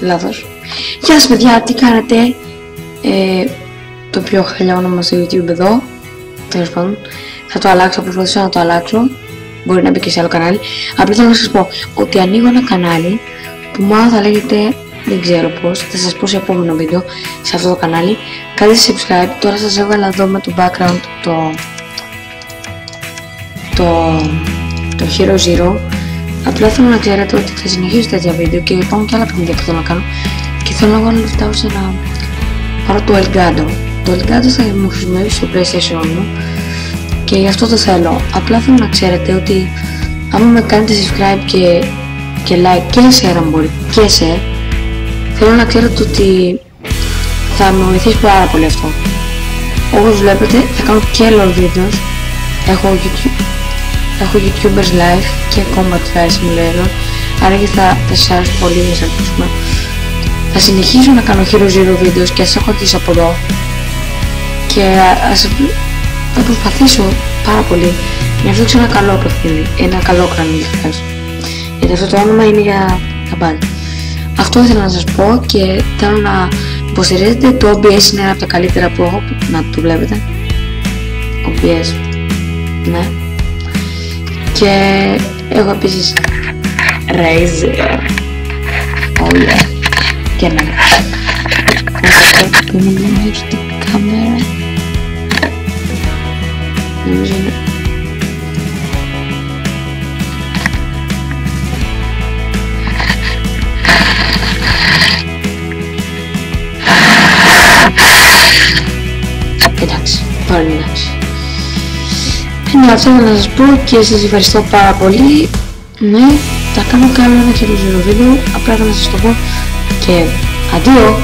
λάθος. Γεια σας παιδιά, τι κάνετε? Το πιο χαλιά όνομα στο YouTube εδώ. Τέλος πάντων, θα το αλλάξω, θα προσπαθήσω να το αλλάξω. Μπορεί να μπει και σε άλλο κανάλι. Απλά θέλω να σας πω ότι ανοίγω ένα κανάλι που μάλλον θα λέγεται, δεν ξέρω πώς, θα σας πω σε επόμενο βίντεο σε αυτό το κανάλι. Κάντε subscribe, τώρα σας έβαλα εδώ με το background το Hero Zero. Απλά θέλω να ξέρετε ότι θα συνεχίσω τέτοια βίντεο και υπάρχουν και άλλα παιχνίδια που θέλω να κάνω. Και θέλω να βάλω λεφτά ώστε να πάρω το Elgato. Το Elgato θα μου χρησιμεύσει στο PlayStation μου και γι' αυτό το θέλω. Απλά θέλω να ξέρετε ότι άμα με κάνετε subscribe και like και share αν μπορεί και share, θέλω να ξέρετε ότι θα με βοηθήσει πάρα πολύ αυτό. Όπως βλέπετε θα κάνω και LOL videos, έχω YouTubers live και Combat Fire Simulator, άρα και θα σας αρέσει πολύ, να σας ελπίσουμε. Θα συνεχίσω να κάνω Hero Zero videos και ας έχω αρχίσει από εδώ και θα προσπαθήσω πάρα πολύ να φτιάξω ένα καλό παιχνίδι, ένα καλό κανάλι, γιατί αυτό το όνομα είναι για τα πάντα. Αυτό ήθελα να σας πω και θέλω να υποστηρίζετε. Το OBS είναι ένα από τα καλύτερα που έχω, να το βλέπετε. OBS, ναι. Και έχω επίσης Razer, oh yeah, και ένα που είναι λίγο στην κάμερα, νομίζω είναι. Εντάξει, πάλι εντάξει. Αυτό ήθελα να σας πω και σας ευχαριστώ πάρα πολύ. Ναι, θα κάνω κι άλλο ένα Hero Zero βίντεο, απλά να σας το πω και αντίο.